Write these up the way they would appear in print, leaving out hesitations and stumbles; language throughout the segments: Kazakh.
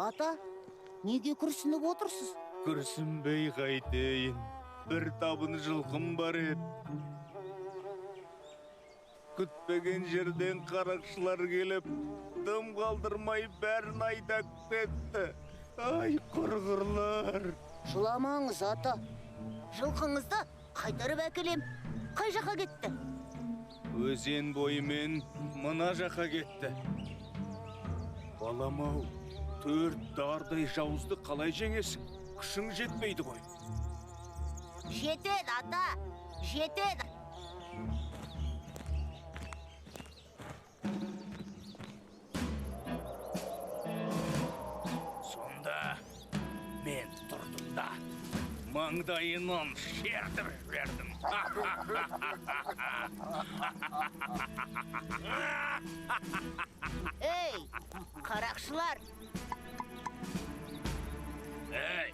Ата, неге күрсініп отырсыз? Күрсінбей қайтейін. Бір табын жылқым бар еді. Күтпеген жерден қарақшылар келіп, дым қалдырмай бәрін айдап кетті. Ай, құрғырлар. Жыламаңыз, ата. Жылқыңызды қайтарып әкелем. Қай жаққа кетті? Өзен бойымен мына жаққа кетті. Балам-ау, 4 дардай жауызды қалай жеңесің? Күшің жетпейді ғой. Жетеді, ата, жетеді. Сонда мен тұрдым да маңдайынан шертіп жібердім. Ей, қарақшылар! Ей,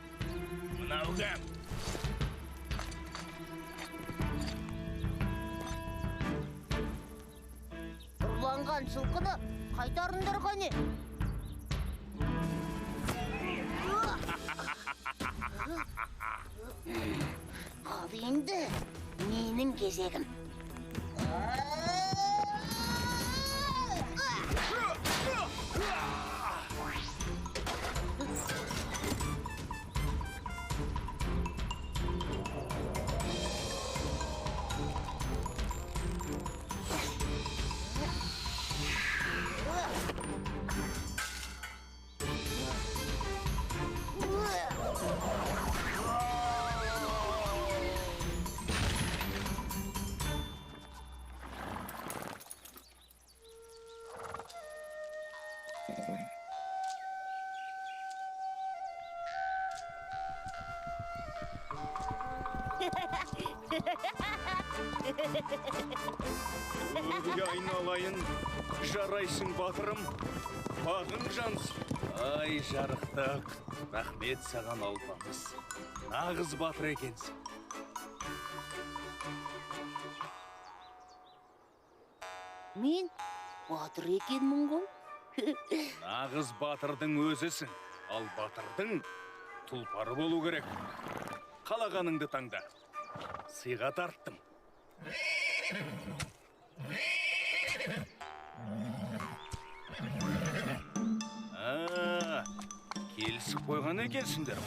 мынау кім? Ұрланған жылқыны қайтарыңдар қане. Ал енді менің кезегім. Өмірге айналайын, жарайсың батырым, бағың жансын. Ай, жарықтық, рахмет саған Алпамыс. Нағыз батыр екенсің. Мен батыр екенмін ғой. Нағыз батырдың өзісің, ал батырдың тұлпары болу керек. Қалағаныңды таңда. Сыйға тарттым. Келісіп қойған екенсіңдер.